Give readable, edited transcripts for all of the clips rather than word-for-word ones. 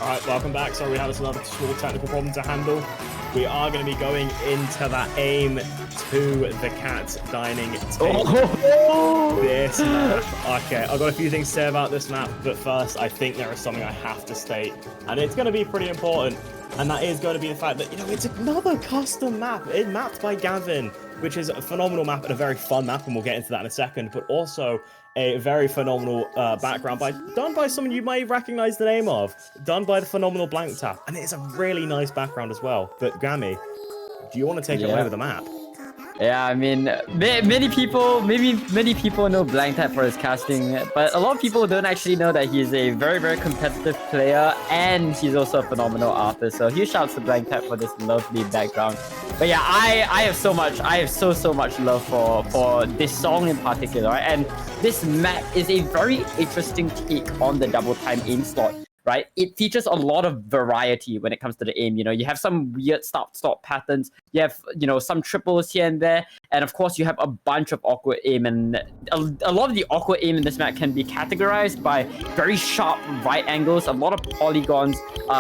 Alright, welcome back. Sorry, we had another small technical problem to handle. We are going to be going into that aim to the cat dining table. Oh. This map. Okay, I've got a few things to say about this map, but first, I think there is something I have to state, and it's going to be pretty important, and that is going to be the fact that, you know, it's another custom map. It's mapped by Gavin, which is a phenomenal map and a very fun map, and we'll get into that in a second, but also a very phenomenal background done by someone you may recognize the name of, done by the phenomenal Blank Tap, and it's a really nice background as well. But Gammy, do you want to take it away with the map? Yeah, I mean, many people know Blank Tap for his casting, but a lot of people don't actually know that he's a very, very competitive player, and he's also a phenomenal artist. So huge shouts to Blank Tap for this lovely background. But yeah, I have so much love for this song in particular, right? And this map is a very interesting take on the double time aim slot. Right, it features a lot of variety when it comes to the aim. You know, you have some weird stop patterns. You have, you know, some triples here and there, and of course you have a bunch of awkward aim. And a lot of the awkward aim in this map can be categorized by very sharp right angles, a lot of polygons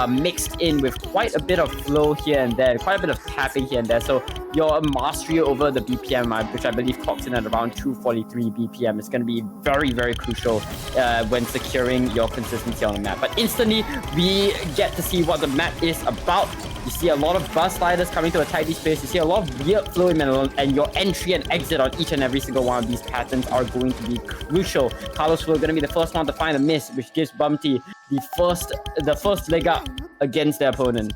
mixed in with quite a bit of flow here and there, quite a bit of tapping here and there. So your mastery over the BPM, which I believe clocks in at around 243 BPM, is going to be very, very crucial when securing your consistency on the map. But instantly, we get to see what the map is about. You see a lot of bus sliders coming to a tidy space. You see a lot of weird flow and your entry and exit on each and every single one of these patterns are going to be crucial. Carlosflow going to be the first one to find a miss, which gives Bumpty the first leg up against their opponent.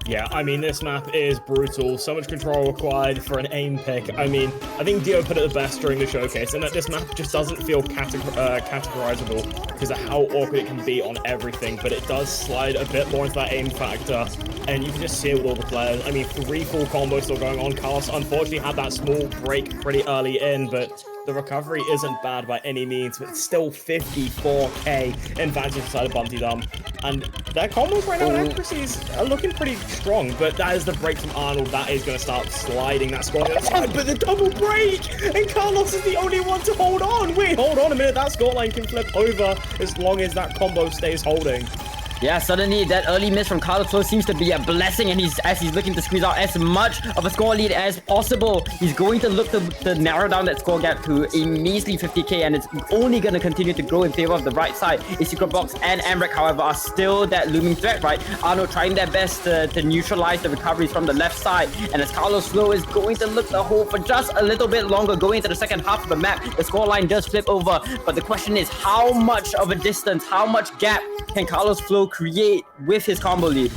Yeah, I mean, this map is brutal. So much control required for an aim pick. I mean, I think Dio put it the best during the showcase, and that this map just doesn't feel categorizable because of how awkward it can be on everything, but it does slide a bit more into that aim factor, and you can just see it with all the players. I mean, 3 full combos still going on. Carlos unfortunately had that small break pretty early in, but the recovery isn't bad by any means, but still 54k advantage inside of Bumpty Dum. And their combos right now and accuracies are looking pretty strong, but that is the break from Arnold. That is going to start sliding that score to the side, but the double break! And Carlos is the only one to hold on! Wait, hold on a minute, that scoreline can flip over as long as that combo stays holding. Yeah, suddenly that early miss from Carlosflow seems to be a blessing, and as he's looking to squeeze out as much of a score lead as possible. He's going to look to narrow down that score gap to a measly 50k, and it's only going to continue to grow in favor of the right side. A Secret Box and Mrekk, however, are still that looming threat, right? Arnold trying their best to neutralize the recoveries from the left side, and as Carlosflow is going to look to hold for just a little bit longer, going into the second half of the map, the scoreline does flip over, but the question is how much of a distance, how much gap can Carlosflow create with his combo lead?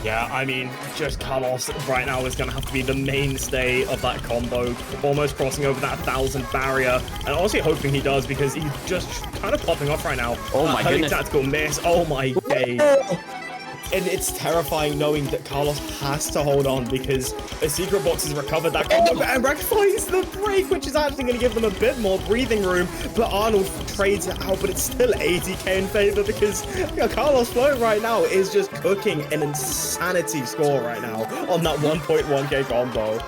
Yeah, I mean, just Carlos right now is going to have to be the mainstay of that combo, almost crossing over that 1,000 barrier, and honestly hoping he does, because he's just kind of popping off right now. Oh my goodness. Tactical miss. Oh my days. And it's terrifying knowing that Carlos has to hold on because the Secret Box has recovered that combo, and Mrekk finds the break, which is actually going to give them a bit more breathing room, but Arnold trades it out, but it's still 80k in favor because Carlosflow right now is just cooking an insanity score right now on that 1.1k combo.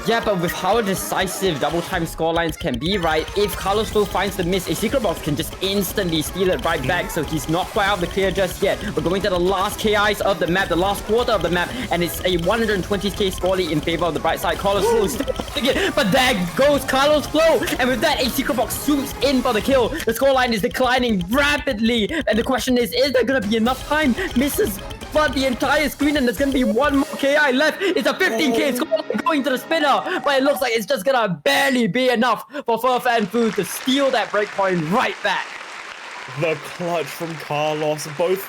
Yeah, but with how decisive double time scorelines can be, right? If Carlosflow finds the miss, a Secret Box can just instantly steal it right back. So he's not quite out of the clear just yet. We're going to the last KIs of the map, the last quarter of the map, and it's a 120k score lead in favor of the bright side. Carlosflow is still holding it, but there goes Carlosflow, and with that, a Secret Box swoops in for the kill. The scoreline is declining rapidly, and the question is there gonna be enough time? Misses flood the entire screen, and there's gonna be one more KI left. It's a 15k score going to the spinner, but it looks like it's just gonna barely be enough for Fernanfloo to steal that breakpoint right back. The clutch from Carlos, both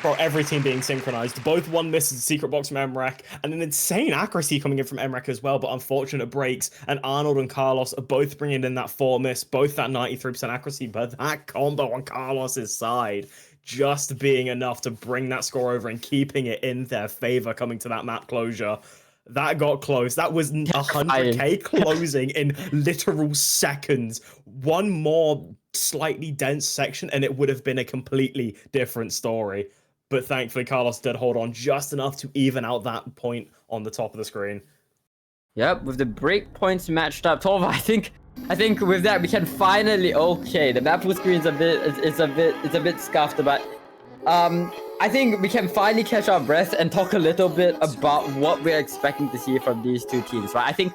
bro, every team being synchronized, both one misses Secret Box from Mrekk, and an insane accuracy coming in from Mrekk as well, but unfortunate breaks, and Arnold and Carlos are both bringing in that 4 miss, both that 93% accuracy, but that combo on Carlos's side just being enough to bring that score over and keeping it in their favor coming to that map closure. That got close. That was 100k closing in literal seconds. One more slightly dense section and it would have been a completely different story. But thankfully, Carlos did hold on just enough to even out that point on the top of the screen. Yep, with the breakpoints matched up, Tova, I think with that we can finally. Okay, the map full screen is a bit scuffed, but I think we can finally catch our breath and talk a little bit about what we're expecting to see from these two teams, right? I think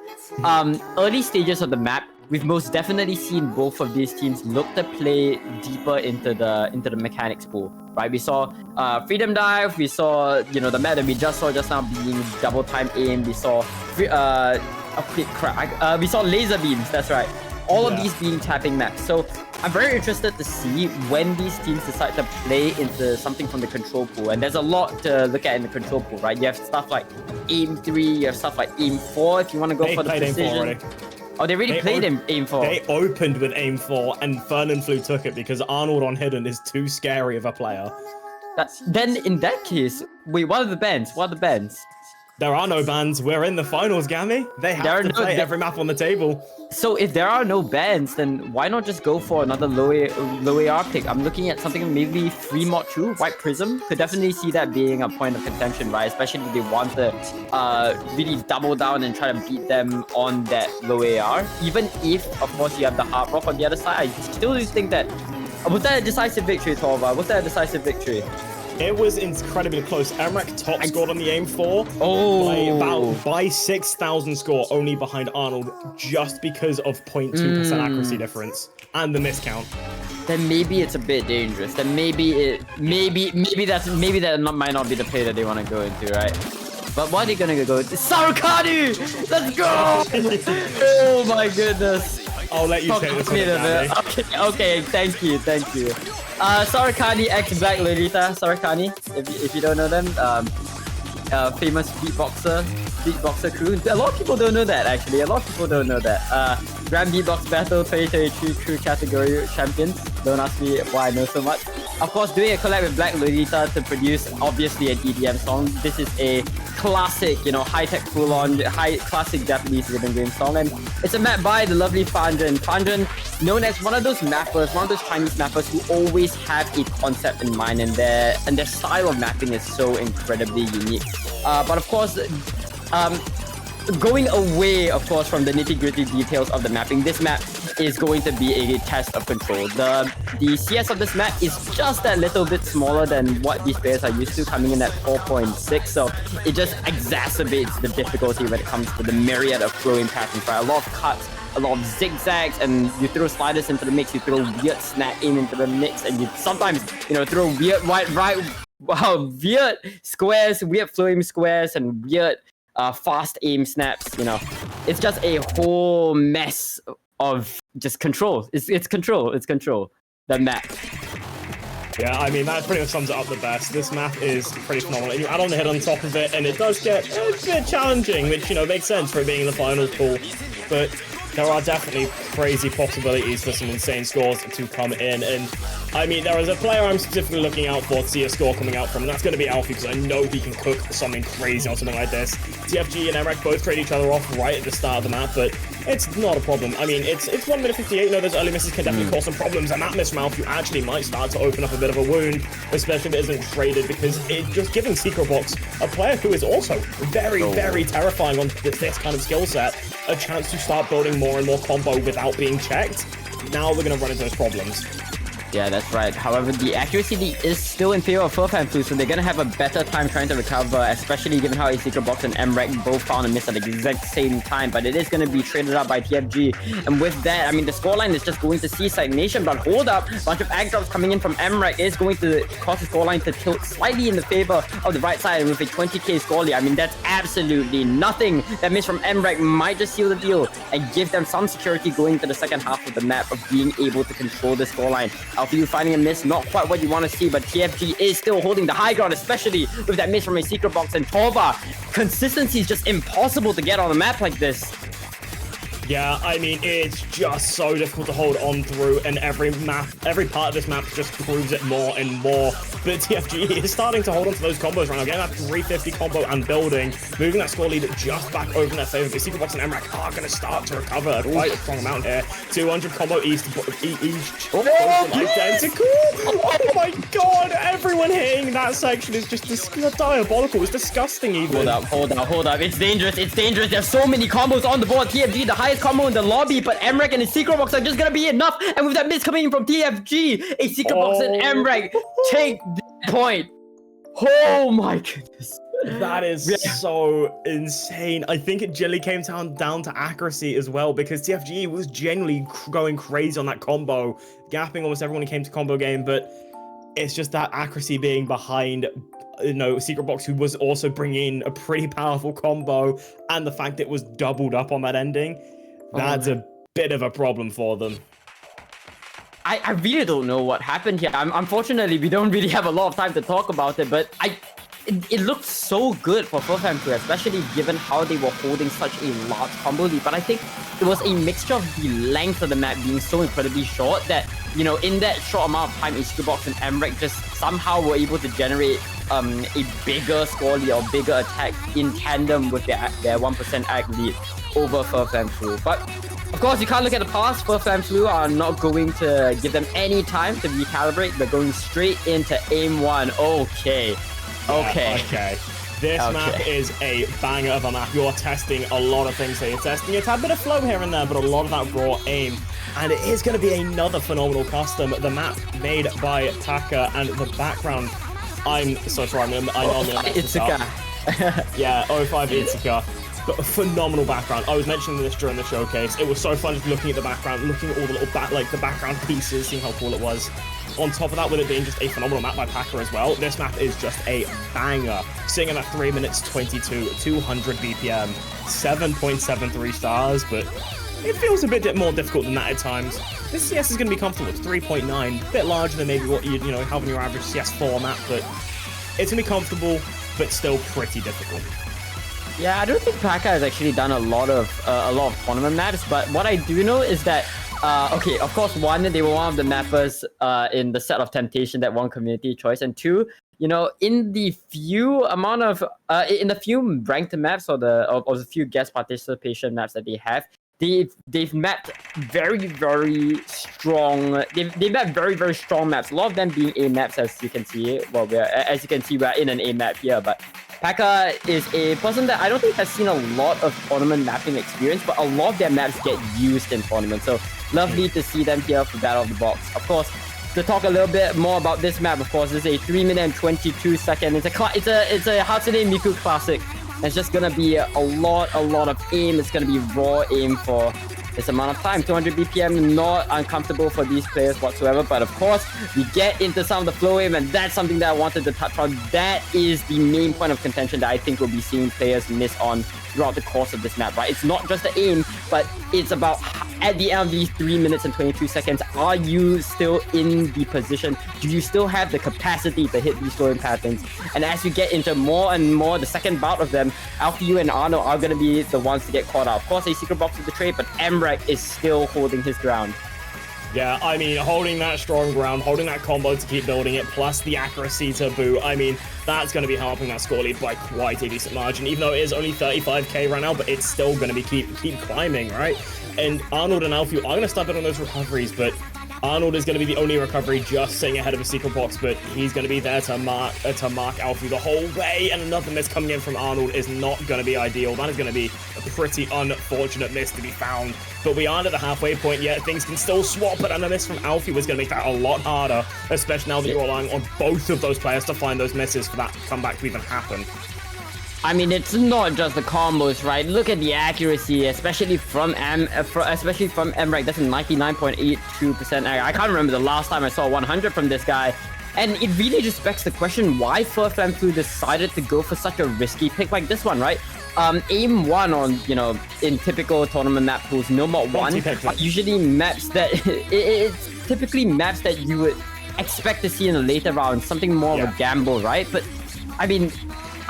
early stages of the map, we've most definitely seen both of these teams look to play deeper into the mechanics pool, right? We saw Freedom Dive, we saw, you know, the map that we just saw just now being double time aim, we saw we saw laser beams, that's right. All of these being tapping maps. So I'm very interested to see when these teams decide to play into something from the control pool. And there's a lot to look at in the control pool, right? You have stuff like aim 3, you have stuff like aim 4 if you want to go for the precision. Oh, they really played aim 4. They opened with aim 4 and Fernanfloo took it because Arnold on hidden is too scary of a player. Then in that case, wait, what are the bans? What are the bans? There are no bans. We're in the finals, Gammy. They have to play every map on the table. So if there are no bans, then why not just go for another low AR pick? I'm looking at something maybe 3 mod 2, White Prism. Could definitely see that being a point of contention, right? Especially if they want to really double down and try to beat them on that low AR. Even if, of course, you have the Hard Rock on the other side, I still do think that... Was that a decisive victory, Torva? Was that a decisive victory? It was incredibly close. Mrekk top scored on the aim 4 by 6,000 score, only behind Arnold, just because of 0.2% accuracy difference and the miscount. Then maybe it's a bit dangerous. Then maybe that might not be the play that they want to go into, right? But what are they gonna go? Sarkani! Let's go! Oh my goodness! I'll let you take this one. Okay, thank you. Sarkani x Black Lolita. Sarkani, if you don't know them, famous beatboxer crew. A lot of people don't know that, actually. Grand Beatbox Battle 2023 crew category champions. Don't ask me why I know so much. Of course, doing a collab with Black Lolita to produce, obviously, an EDM song. This is a classic, you know, high-tech full-on, classic Japanese rhythm game song. And it's a map by the lovely Fanjan. Fanjan, known as one of those mappers, one of those Chinese mappers who always have a concept in mind, and their style of mapping is so incredibly unique. But of course, going away, of course, from the nitty-gritty details of the mapping, this map is going to be a test of control. The CS of this map is just a little bit smaller than what these players are used to, coming in at 4.6, so it just exacerbates the difficulty when it comes to the myriad of flowing patterns, right? A lot of cuts, a lot of zigzags, and you throw sliders into the mix, you throw weird snap aim into the mix, and you sometimes, you know, throw weird weird squares, weird flowing squares, and weird fast aim snaps. You know, it's just a whole mess of just control. It's control. The map. Yeah, I mean, that pretty much sums it up the best. This map is pretty phenomenal. And you add on the hit on top of it, and it does get a bit challenging, which, you know, makes sense for it being in the finals pool. But there are definitely crazy possibilities for some insane scores to come in. And I mean, there is a player I'm specifically looking out for to see a score coming out from, and that's going to be alfiu, because I know he can cook something crazy on something like this. tfge and Mrekk both trade each other off right at the start of the map, but it's not a problem. I mean, it's 1 minute 58. You know, those early misses can definitely cause some problems, and that miss from alfiu actually might start to open up a bit of a wound, especially if it isn't traded, because it just giving Secret Box, a player who is also very terrifying on this kind of skill set, a chance to start building more and more combo without being checked. Now we're going to run into those problems. Yeah, that's right. However, the accuracy is still in favor of Fernanfloo, so they're going to have a better time trying to recover, especially given how a Secret Box and Mrekk both found a miss at the exact same time, but it is going to be traded up by tfge. And with that, I mean, the scoreline is just going to Seaside Nation, but hold up, a bunch of ag drops coming in from Mrekk is going to cause the scoreline to tilt slightly in the favor of the right side, and with a 20k score lead, I mean, that's absolutely nothing. That miss from Mrekk might just seal the deal and give them some security going into the second half of the map of being able to control the scoreline. alfiu finding a miss, not quite what you want to see, but tfge is still holding the high ground, especially with that miss from a Secret Box and Torva. Consistency is just impossible to get on a map like this. Yeah, I mean, it's just so difficult to hold on through, and every part of this map just proves it more and more. But tfge is starting to hold on to those combos right now, getting that 350 combo and building, moving that score lead just back over in their favor. But Secret Box and Mrekk are going to start to recover quite a strong amount here. 200 combo each, identical. Oh my god, everyone hitting that section is just diabolical. It's disgusting even. Hold up. It's dangerous. There's so many combos on the board. tfge, the highest combo in the lobby, but Mrekk and his Secret Box are just gonna be enough. And with that miss coming in from tfge, a Secret Box and Mrekk take point. Oh my goodness. That is so insane. I think it generally came down to accuracy as well, because tfge was generally going crazy on that combo, gapping almost everyone who came to combo game, but it's just that accuracy being behind, you know, Secret Box, who was also bringing a pretty powerful combo, and the fact that it was doubled up on that ending, that's a bit of a problem for them. I really don't know what happened here. Unfortunately, we don't really have a lot of time to talk about it, but it looked so good for Fernanfloo, especially given how they were holding such a large combo lead. But I think it was a mixture of the length of the map being so incredibly short that, you know, in that short amount of time, Secret Box and Mrekk just somehow were able to generate a bigger score lead or bigger attack in tandem with their 1% ag lead over Fernanfloo. But of course, you can't look at the past. Fernanfloo are not going to give them any time to recalibrate. They're going straight into aim 1. Okay. Okay. This map is a banger of a map. You're testing a lot of things here. You're testing a tad bit of flow here and there, but a lot of that raw aim. And it is going to be another phenomenal custom. The map made by Taka, and the background. I'm so sorry. I know I'm going to mess this up. Yeah, 05 Itsuka. But a phenomenal background. I was mentioning this during the showcase. It was so fun just looking at the background, looking at all the little the background pieces, seeing how cool it was. On top of that, with it being just a phenomenal map by Packer as well, this map is just a banger. Sitting at 3 minutes 22, 200 BPM, 7.73 stars, but it feels a bit more difficult than that at times. This CS is going to be comfortable. It's 3.9, a bit larger than maybe what you have on your average CS4 map, but it's going to be comfortable, but still pretty difficult. Yeah, I don't think Packer has actually done a lot of tournament maps, but what I do know is that okay, of course, one, they were one of the mappers in the set of Temptation that won community choice, and two, you know, in the few ranked maps or the few guest participation maps that they have, they've mapped very strong. They mapped very strong maps. A lot of them being A maps, as you can see. Well, we're in an A map here, but Packer is a person that I don't think has seen a lot of tournament mapping experience, but a lot of their maps get used in tournaments. So lovely to see them here for Battle of the Box. Of course, to talk a little bit more about this map, of course, this is a 3 minute and 22 second. It's a Hatsune Miku classic. It's just gonna be a lot of aim. It's gonna be raw aim for this amount of time. 200 BPM, not uncomfortable for these players whatsoever. But of course, we get into some of the flow aim, and that's something that I wanted to touch on. That is the main point of contention that I think we'll be seeing players miss on throughout the course of this map, right? It's not just the aim, but it's about at the end of these 3 minutes and 22 seconds, are you still in the position? Do you still have the capacity to hit these scoring patterns? And as we get into more and more, the second bout of them, alfiu and Arno are going to be the ones to get caught out. Of course, a Secret Box with the trade, but Mrekk is still holding his ground. Yeah, I mean, holding that strong ground, holding that combo to keep building it, plus the accuracy to boot, I mean, that's going to be helping that score lead by quite a decent margin, even though it is only 35k right now, but it's still going to be keep climbing, right? And Arnold and alfiu are going to step in on those recoveries, but Arnold is going to be the only recovery just sitting ahead of a Secret Box, but he's going to be there to mark alfiu the whole way, and another miss coming in from Arnold is not going to be ideal. That is going to be a pretty unfortunate miss to be found, but we aren't at the halfway point yet. Things can still swap, but a miss from alfiu is going to make that a lot harder, especially now that you're relying on both of those players to find those misses for that comeback to even happen. I mean, it's not just the combos, right? Look at the accuracy, especially from Mrekk. That's a 99.82%. I can't remember the last time I saw 100 from this guy. And it really just begs the question why Fernanfloo decided to go for such a risky pick like this one, right? Aim 1 on, you know, in typical tournament map pools, no mod 1 are usually maps that it's typically maps that you would expect to see in the later rounds, something more of a gamble, right? But I mean,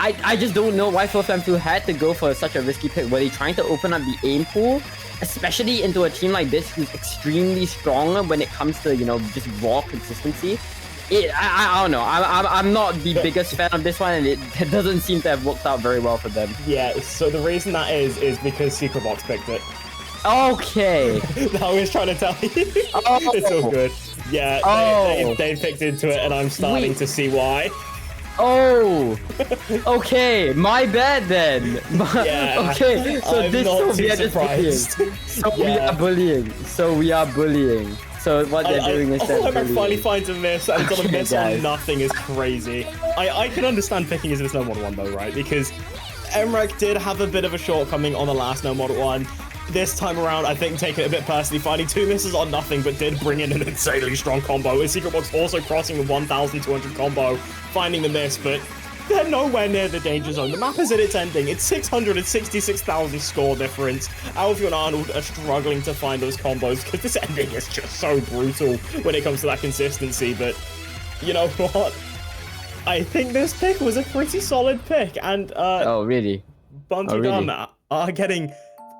I just don't know why Fernanfloo had to go for such a risky pick. Were they trying to open up the aim pool, especially into a team like this who's extremely strong when it comes to, you know, just raw consistency? I don't know. I'm not the biggest fan of this one, and it doesn't seem to have worked out very well for them. Yeah, so the reason that is because Secret Box picked it. Okay. I was trying to tell you. Oh. It's all good. Yeah, they picked into it, and I'm starting to see why. Oh, okay, my bad then. Yeah, okay, so I'm this not we are surprised. just bullying. So we are bullying. So what they're doing is Mrekk finally finds a miss, and it's on a miss on Guys. nothing is crazy. I can understand picking his No Mod 1 though, right? Because Mrekk did have a bit of a shortcoming on the last No Mod 1. This time around, I think taking it a bit personally, finding 2 misses on nothing, but did bring in an insanely strong combo. His Secret Box also crossing the 1,200 combo, finding the miss, but they're nowhere near the danger zone. The map is at its ending. It's 666,000 score difference. alfiu and Arnold are struggling to find those combos because this ending is just so brutal when it comes to that consistency. But you know what? I think this pick was a pretty solid pick, and Oh, really? Bunty Gun are getting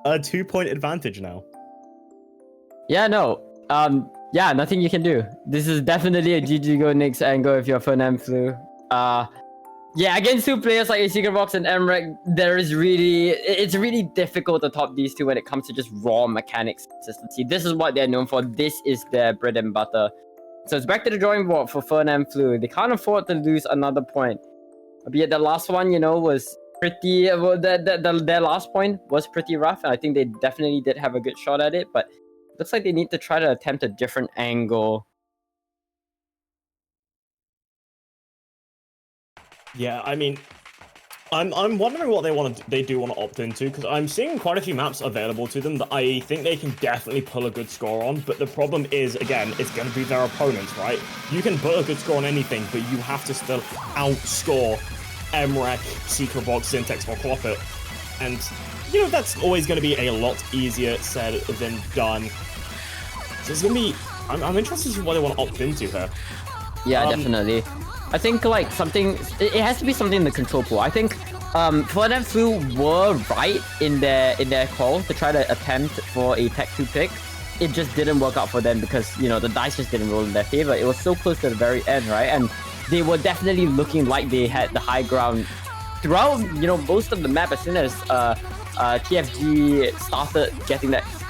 a 2-point advantage now. Yeah, no. Yeah, nothing you can do. This is definitely a GG go Knicks angle if you're Fernanfloo. Yeah, against 2 players like Secret Box and Mrekk, it's really difficult to top these 2 when it comes to just raw mechanics consistency. This is what they're known for. This is their bread and butter. So it's back to the drawing board for Fernanfloo. They can't afford to lose another point. Albeit the last one, you know, was pretty... Well, their last point was pretty rough, and I think they definitely did have a good shot at it, but it looks like they need to try to attempt a different angle. Yeah, I mean, I'm wondering what they do want to opt into, because I'm seeing quite a few maps available to them that I think they can definitely pull a good score on. But the problem is, again, it's going to be their opponents, right? You can put a good score on anything, but you have to still outscore Mrekk, Secret Box, Zyntex, or Cloppit. And, you know, that's always going to be a lot easier said than done. So it's going to be... I'm interested to see what they want to opt into here. Yeah, definitely. I think like something, it has to be something in the control pool. I think Fernanfloo were right in their call to try to attempt for a Tech 2 pick. It just didn't work out for them because, you know, the dice just didn't roll in their favor. It was so close to the very end, right? And they were definitely looking like they had the high ground throughout, you know, most of the map. As soon as tfge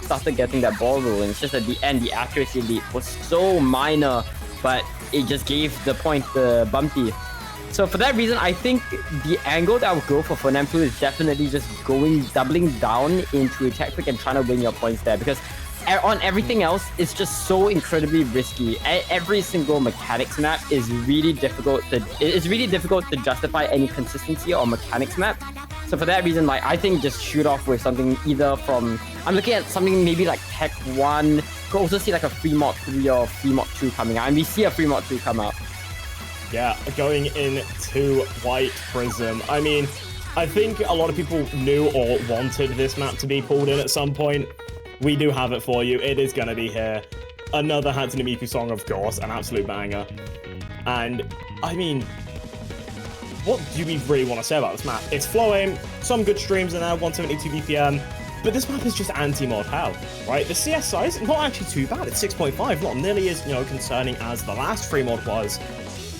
started getting that ball rolling, it's just at the end the accuracy lead was so minor, but it just gave the point to Bumpy. So for that reason, I think the angle that I would go for Fernanfloo is definitely just doubling down into a tech pick and trying to win your points there, because on everything else, it's just so incredibly risky. Every single mechanics map is really difficult to justify any consistency on mechanics map. So for that reason, like, I think just shoot off with something either from... I'm looking at something maybe like Tech 1. Could also see like a free mod 3 or free mod 2 coming out. And we see a free mod 2 come out. Yeah, going into White Prism. I mean, I think a lot of people knew or wanted this map to be pulled in at some point. We do have it for you. It is going to be here. Another Hatsune Miku song, of course. An absolute banger. And, I mean... what do we really want to say about this map? It's flowing, some good streams in there, 172 BPM, but this map is just anti-mod hell, right? The CS size, not actually too bad. It's 6.5, not nearly as, you know, concerning as the last free mod was,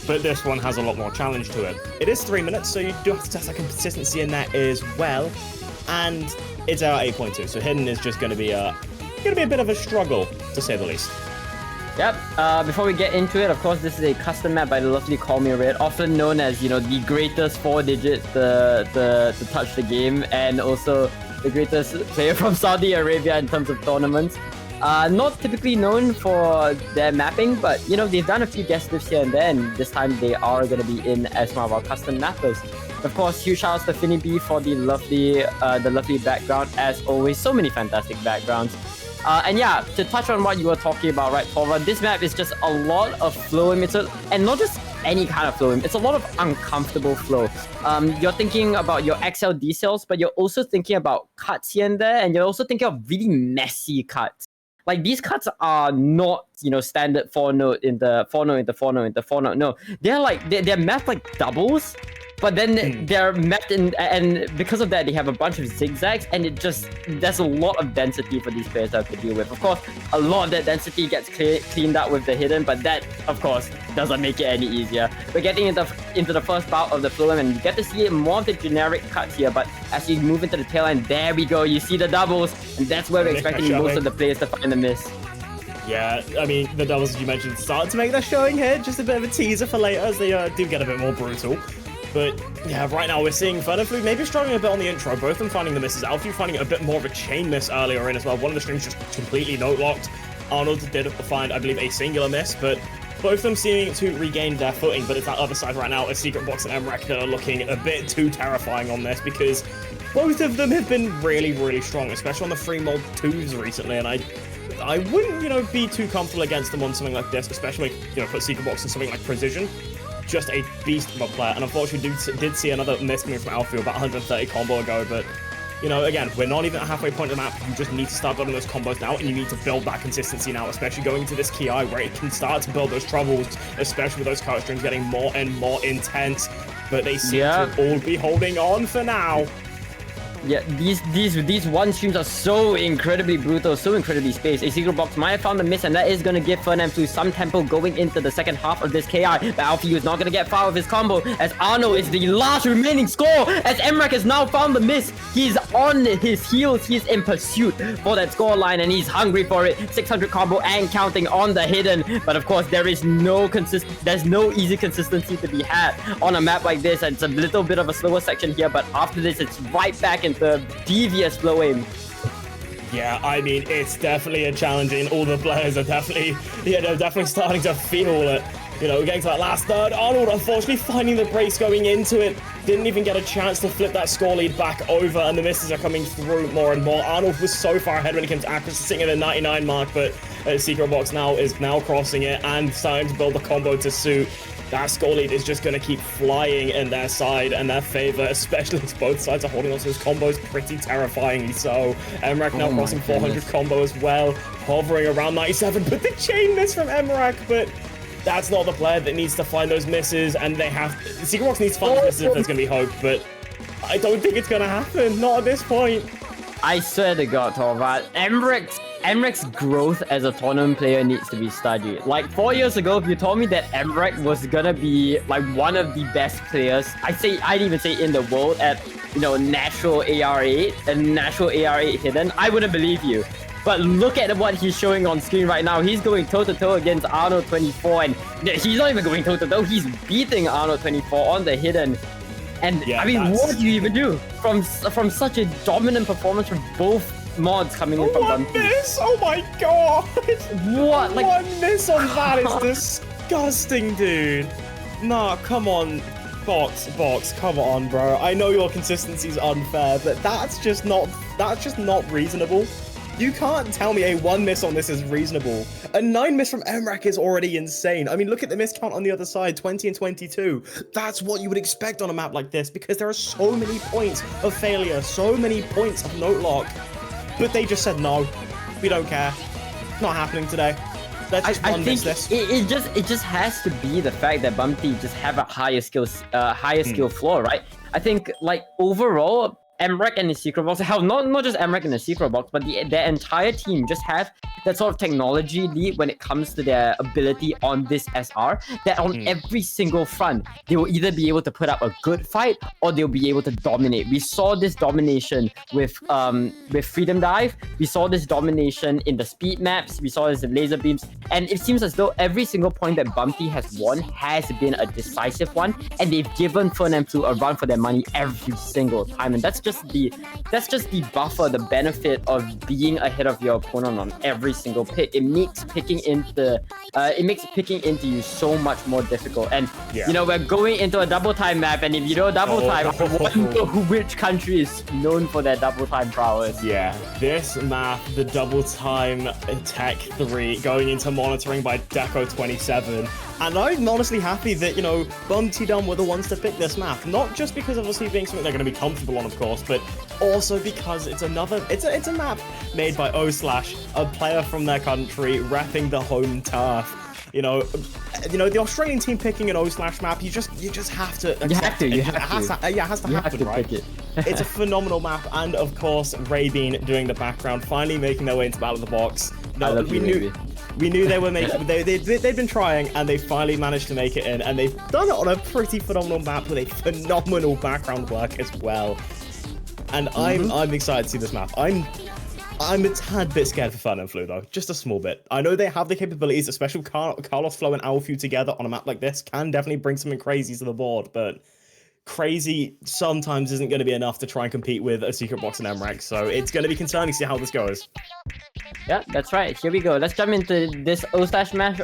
but this one has a lot more challenge to it. It is 3 minutes, so you do have to test that consistency in that as well, and it's out 8.2, so hidden is just going to be a bit of a struggle, to say the least. Yep, before we get into it, of course, this is a custom map by the lovely Call Me Red, often known as, you know, the greatest 4 digits to touch the game, and also the greatest player from Saudi Arabia in terms of tournaments. Not typically known for their mapping, but, you know, they've done a few guest lists here and there, and this time they are going to be in as one of our custom mappers. Of course, huge shout outs to Finny B for the lovely background, as always. So many fantastic backgrounds. And yeah, to touch on what you were talking about, right, Torva, this map is just a lot of flow emitter, and not just any kind of flow, it's a lot of uncomfortable flow. You're thinking about your XL decels, but you're also thinking about cuts here and there, and you're also thinking of really messy cuts. Like, these cuts are not, you know, standard 4-note into 4-note into 4-note into 4-note. No, they're mapped like doubles, but then they're mapped in, and because of that, they have a bunch of zigzags, and there's a lot of density for these players to have to deal with. Of course, a lot of that density gets cleaned out with the hidden, but that, of course, doesn't make it any easier. We're getting into the first bout of the flow, and you get to see more of the generic cuts here, but as you move into the tail end, there we go, you see the doubles, and that's where we're expecting most of the players to find the miss. Yeah, I mean, the doubles, as you mentioned, start to make their showing here. Just a bit of a teaser for later, as they do get a bit more brutal. But yeah, right now we're seeing Fernanfloo maybe struggling a bit on the intro, both of them finding the misses. alfiu finding a bit more of a chain miss earlier in as well. One of the streams just completely note-locked. Arnold did find, I believe, a singular miss, but both of them seeming to regain their footing. But it's that other side right now, a Secret Box and Mrekk that are looking a bit too terrifying on this, because both of them have been really, really strong, especially on the free mod 2s recently, and I wouldn't, be too comfortable against them on something like this, especially, put Secret Box in something like Precision. Just a beast of a player, and unfortunately did see another miss coming from alfiu about 130 combo ago, but again, we're not even at halfway point of the map. You just need to start building those combos now, and you need to build that consistency now, especially going into this Ki where it can start to build those troubles, especially with those card streams getting more and more intense. But they seem to all be holding on for now. Yeah, these one streams are so incredibly brutal, so incredibly spaced. A Secret Box might have found the miss, and that is going to give Fernanfloo some tempo going into the second half of this KI. But alfiu is not going to get far with his combo, as Arno is the last remaining score, as Mrekk has now found the miss. He's on his heels, he's in pursuit for that score line, and he's hungry for it. 600 combo and counting on the hidden. But of course, there's no easy consistency to be had on a map like this. It's a little bit of a slower section here, but after this, it's right back into devious low aim. Yeah, I mean, it's definitely a challenging. All the players are definitely, they're definitely starting to feel it. Getting to that last third. Arnold, unfortunately, finding the brace going into it. Didn't even get a chance to flip that score lead back over, and the misses are coming through more and more. Arnold was so far ahead when it came to accuracy, sitting at the 99 mark, but Secret Box is now crossing it and starting to build the combo to suit. That score lead is just going to keep flying in their side and their favor, especially as both sides are holding onto those combos pretty terrifyingly so. Mrekk now crossing 400 combo as well, hovering around 97, but the chain miss from Mrekk, but that's not the player that needs to find those misses, and Secret Box needs to find those misses if there's going to be hope, but I don't think it's going to happen, not at this point. I swear to God, Torvald, Mrekk's growth as a tournament player needs to be studied. Like 4 years ago, if you told me that Mrekk was gonna be like one of the best players, I'd even say in the world at natural AR8 and natural AR8 hidden, I wouldn't believe you. But look at what he's showing on screen right now. He's going toe-to-toe against Arno 24, and he's not even going toe-to-toe. He's beating Arno 24 on the hidden. And yeah, I mean, what do you even do from such a dominant performance from both mods coming in from One miss! Oh my god! What? Like, one miss on that is disgusting, dude. Nah, come on. Box, come on, bro. I know your consistency's unfair, but that's just not reasonable. You can't tell me a 1 miss on this is reasonable. A 9 miss from Mrekk is already insane. I mean, look at the miss count on the other side, 20 and 22. That's what you would expect on a map like this, because there are so many points of failure, so many points of note lock. But they just said, no, we don't care. It's not happening today. Let's just one miss this. It just has to be the fact that BotB just have a higher skill floor, right? I think, like, overall, Mrekk and the Secret Box, hell, not just Mrekk and the Secret Box, but their entire team just have that sort of technology lead when it comes to their ability on this SR, that on every single front, they will either be able to put up a good fight or they'll be able to dominate. We saw this domination with Freedom Dive, we saw this domination in the speed maps, we saw this in laser beams, and it seems as though every single point that BotB has won has been a decisive one, and they've given Fernanfloo a run for their money every single time, and that's just the buffer, the benefit of being ahead of your opponent on every single pick. It makes picking into you so much more difficult. And we're going into a double time map, and if you know double time, I wonder which country is known for their double time prowess. Yeah, this map, the double time Tech 3, going into monitoring by Deco27. And I'm honestly happy that, BotB were the ones to pick this map. Not just because obviously being something they're going to be comfortable on, of course, but also because it's a map made by O/, a player from their country, repping the home turf. The Australian team picking an O/ map, you just have to accept it. It has to happen, right? It's a phenomenal map, and of course, Rabin doing the background, finally making their way into Battle of the Box. We knew they were making. They'd been trying, and they finally managed to make it in, and they've done it on a pretty phenomenal map with a phenomenal background work as well. And I'm excited to see this map. I'm a tad bit scared for Fernanfloo though, just a small bit. I know they have the capabilities, especially Carlosflow and alfiu together on a map like this can definitely bring something crazy to the board, but crazy sometimes isn't going to be enough to try and compete with a Secret Box and Mrekk, so it's going to be concerning to see how this goes. Yeah, that's right. Here we go. Let's jump into this O/slash map.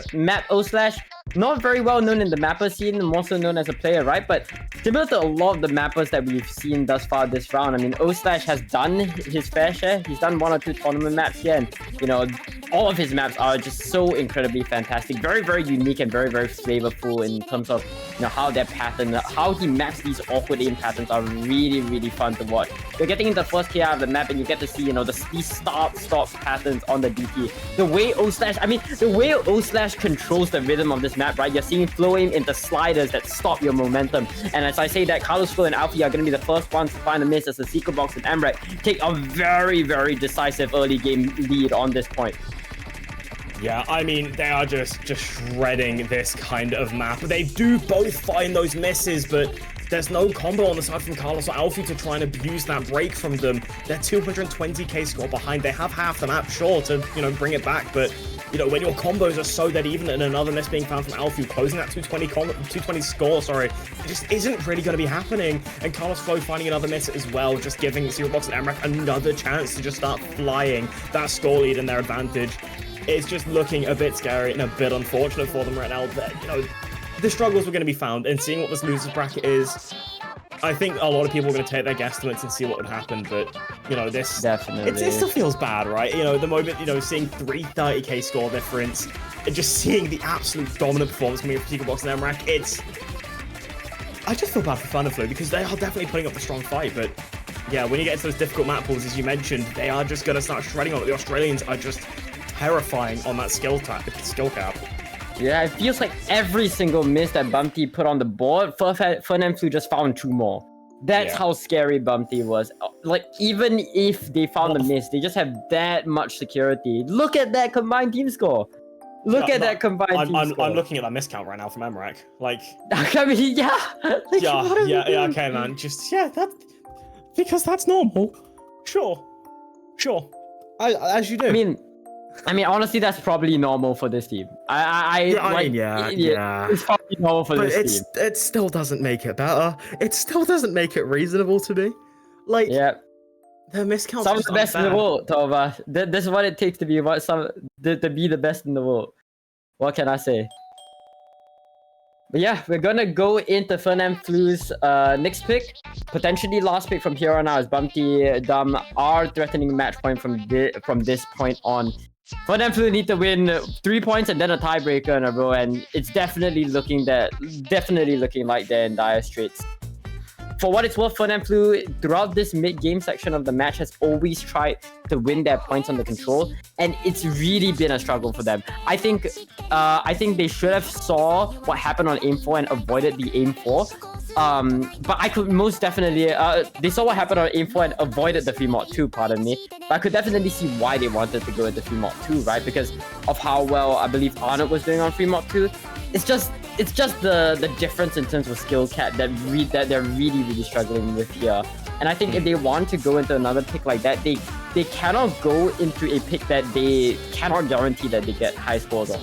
O/slash, not very well known in the mapper scene, more so known as a player, right? But similar to a lot of the mappers that we've seen thus far this round, I mean, O/slash has done his fair share. He's done 1 or 2 tournament maps here, and you know, all of his maps are just so incredibly fantastic, very, very unique and very, very flavorful in terms of, you know, how their pattern, how he maps these awkward aim patterns are really, really fun to watch. You're getting into the first KR of the map, and you get to see, you know, these start-stop patterns on the DP. The way O/slash controls the rhythm of this map, right? You're seeing flow aim into sliders that stop your momentum. And as I say that, Carlosflow and alfiu are going to be the first ones to find a miss as the Secret Box and Mrekk take a very, very decisive early game lead on this point. Yeah, I mean, they are just shredding this kind of map. They do both find those misses, but there's no combo on the side from Carlos or alfiu to try and abuse that break from them. They're 220k score behind. They have half the map, sure, to, you know, bring it back, but you know, when your combos are so dead even and another miss being found from alfiu, closing that 220 score, sorry, it just isn't really going to be happening. And Carlosflow finding another miss as well, just giving Secret Box and Mrekk another chance to just start flying that score lead in their advantage. It's just looking a bit scary and a bit unfortunate for them right now. But, you know, the struggles were going to be found, and seeing what this losers bracket is, I think a lot of people are going to take their guesstimates and see what would happen. But, you know, this definitely it still feels bad, right? You know, the moment, you know, seeing 330k score difference and just seeing the absolute dominant performance coming from Secret Box and Mrekk, I just feel bad for Fernanfloo because they are definitely putting up a strong fight, but yeah, when you get into those difficult map pools, as you mentioned, they are just going to start shredding on it. The Australians are just terrifying on that skill cap. Yeah, it feels like every single miss that BotB put on the board, Fernanfloo just found 2 more. That's how scary BotB was. Like, even if they found a miss, they just have that much security. Look at that combined team score. Look at that combined team score. I'm looking at that miss count right now from Mrekk. Like, I mean, yeah. Like, yeah, okay, man. Just, because that's normal. Sure. As you do. I mean, honestly, that's probably normal for this team. It's probably normal for this team. But it still doesn't make it better. It still doesn't make it reasonable to be. Like, the miscounts. Some of the best in the world, Tova. This is what it takes to be the best in the world. What can I say? But yeah, we're gonna go into Fernanfloo's next pick. Potentially last pick from here on out, as BotB Dumb are threatening match point from this point on. Fernanfloo need to win 3 points and then a tiebreaker in a row, and it's definitely looking like they're in dire straits. For what it's worth, Fernanfloo throughout this mid-game section of the match has always tried to win their points under control, and it's really been a struggle for them. I think they should have saw what happened on aim 4 and avoided the aim 4. But I could most definitely, they saw what happened on aim 4 and avoided the free mod 2, pardon me. But I could definitely see why they wanted to go into free mod 2, right? Because of how well I believe Arnold was doing on free mod 2. It's just the difference in terms of skill cap that they're really struggling with here. And I think if they want to go into another pick like that, they cannot go into a pick that they cannot guarantee that they get high scores on.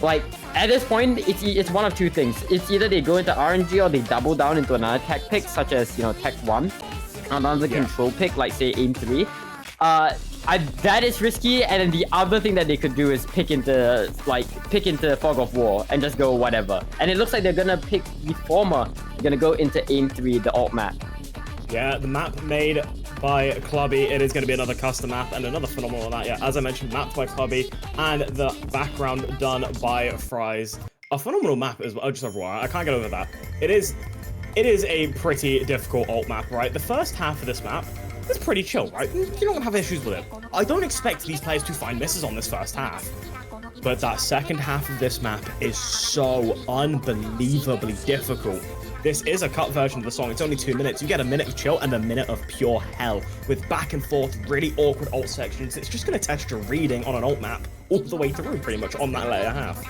Like, at this point, it's one of 2 things. It's either they go into RNG or they double down into another tech pick, such as, you know, tech 1, another control pick, like say aim 3. That is risky, and then the other thing that they could do is pick into Fog of War and just go whatever. And it looks like they're gonna pick the former. They're gonna go into aim 3, the alt map. Yeah, the map made by Cloppit. It is going to be another custom map and another phenomenal on that. Yeah, as I mentioned, mapped by Cloppit and the background done by Fries. A phenomenal map as well, just overall. I can't get over that. It is a pretty difficult alt map, right? The first half of this map is pretty chill, right? You're not going to have issues with it. I don't expect these players to find misses on this first half. But that second half of this map is so unbelievably difficult. This is a cut version of the song. It's only 2 minutes. You get a minute of chill and a minute of pure hell with back and forth, really awkward alt sections. It's just going to test your reading on an alt map all the way through, pretty much, on that later half.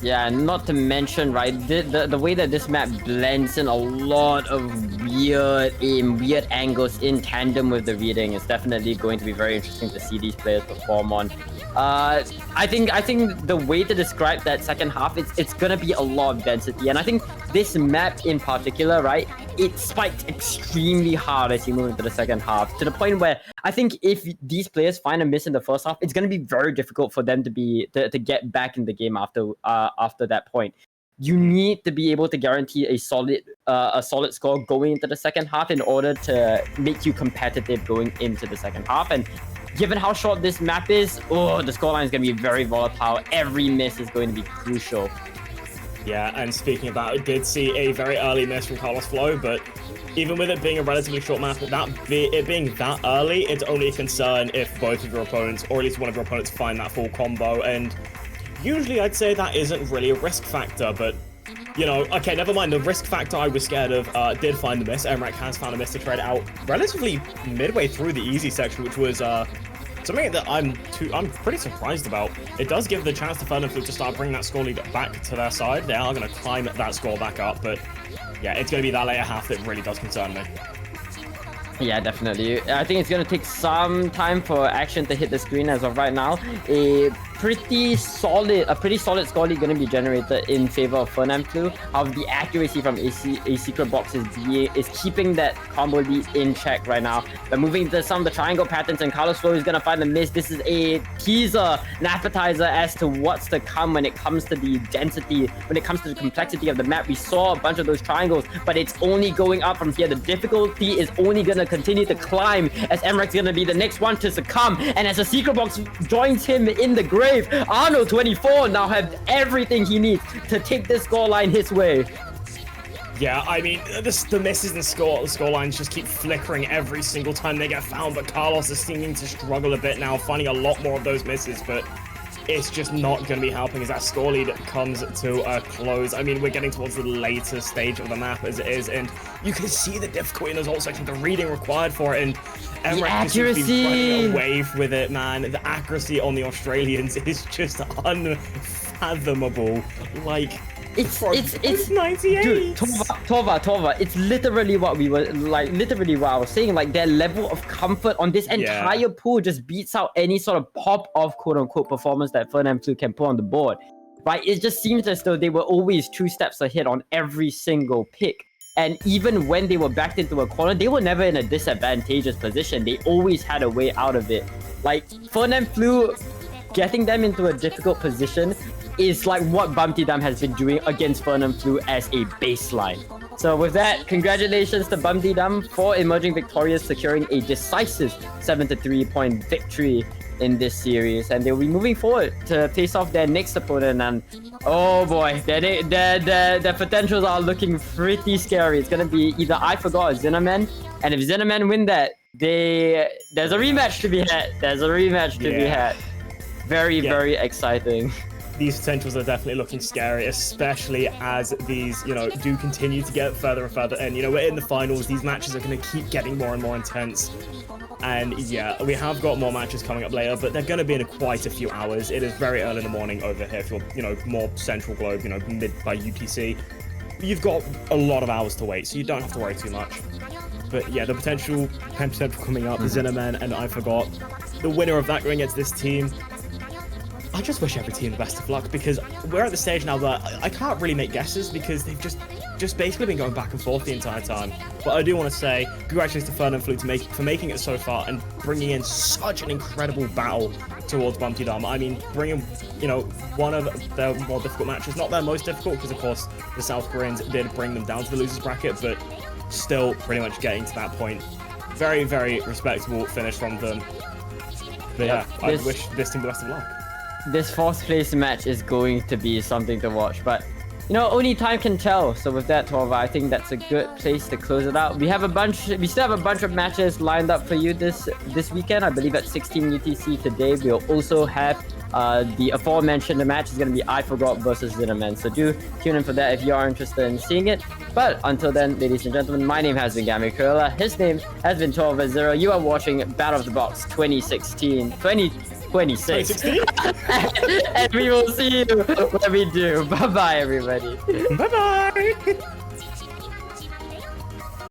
Yeah, not to mention, right, the way that this map blends in a lot of weird angles in tandem with the reading is definitely going to be very interesting to see these players perform on. I think the way to describe that second half, it's gonna be a lot of density, and I think this map in particular, right, it spiked extremely hard as you move into the second half, to the point where I think if these players find a miss in the first half, it's gonna be very difficult for them to get back in the game after that point. You need to be able to guarantee a solid score going into the second half in order to make you competitive going into the second half. And given how short this map is, the scoreline is going to be very volatile. Every miss is going to be crucial. Yeah, and speaking of that, I did see a very early miss from Carlosflow, but even with it being a relatively short map, it being that early, it's only a concern if both of your opponents, or at least one of your opponents, find that full combo. And usually I'd say that isn't really a risk factor, but you know, okay, never mind. The risk factor I was scared of did find the miss. Mrekk has found a miss to trade out relatively midway through the easy section, which was something that I'm pretty surprised about. It does give the chance to Fernanfloo to start bringing that score lead back to their side. They are going to climb that score back up, but yeah, it's going to be that later half that really does concern me. Yeah, definitely. I think it's going to take some time for action to hit the screen as of right now. A pretty solid score lead going to be generated in favor of Fernanfloo. However, the accuracy from a secret box is keeping that combo lead in check right now. But moving to some of the triangle patterns, and Carlosflow is going to find the miss. This is a teaser, an appetizer as to what's to come when it comes to the density, when it comes to the complexity of the map. We saw a bunch of those triangles, but it's only going up from here. The difficulty is only going to continue to climb as Mrekk's going to be the next one to succumb. And as a secret box joins him in the grave, Arno24 now have everything he needs to take this scoreline his way. Yeah, I mean, the misses and the scorelines just keep flickering every single time they get found, but Carlos is seeming to struggle a bit now, finding a lot more of those misses, but it's just not going to be helping as that score lead comes to a close. I mean, we're getting towards the later stage of the map as it is, and you can see the difficulty in those ult sections, the reading required for it, and Mrekk just seems to be running away with it, man. The accuracy on the Australians is just unfathomable. Like, it's 98. Dude, Tova, it's literally what we were like, literally what I was saying. Like, their level of comfort on this entire pool just beats out any sort of pop-off quote-unquote performance that Fernanfloo can put on the board. Right? It just seems as though they were always 2 steps ahead on every single pick. And even when they were backed into a corner, they were never in a disadvantageous position. They always had a way out of it. Like, Fernanfloo getting them into a difficult position is like what BotB has been doing against Fernanfloo as a baseline. So with that, congratulations to BotB for emerging victorious, securing a decisive 7-3 point victory in this series, and they'll be moving forward to face off their next opponent. And oh boy, their potentials are looking pretty scary. It's gonna be either I Forgot or Zyntex, and if Zyntex win that, there's a rematch to be had. Very exciting. These potentials are definitely looking scary, especially as these, you know, do continue to get further and further. And, you know, we're in the finals. These matches are going to keep getting more and more intense. And, yeah, we have got more matches coming up later, but they're going to be in quite a few hours. It is very early in the morning over here if you're, you know, more central globe, you know, mid by UTC. You've got a lot of hours to wait, so you don't have to worry too much. But, yeah, the potential coming up is Zyntex and I Forgot. The winner of that going against this team, I just wish every team the best of luck, because we're at the stage now that I can't really make guesses because they've just basically been going back and forth the entire time. But I do want to say congratulations to Fernanfloo for making it so far and bringing in such an incredible battle towards BotB. I mean, bringing, you know, one of their more difficult matches, not their most difficult, because of course the South Koreans did bring them down to the losers bracket, but still pretty much getting to that point. Very respectable finish from them. But yeah, I wish this team the best of luck. This 4th place match is going to be something to watch, but you know, only time can tell. So with that, Tova, I think that's a good place to close it out. We still have a bunch of matches lined up for you this weekend. I believe at 16 UTC today. We'll also have the aforementioned match is going to be I Forgot versus Zyntex. So do tune in for that if you are interested in seeing it. But until then, ladies and gentlemen, my name has been Gami Kurla. His name has been Tova0. You are watching Battle of the Box 2026. And we will see you when we do. Bye-bye, everybody. Bye-bye.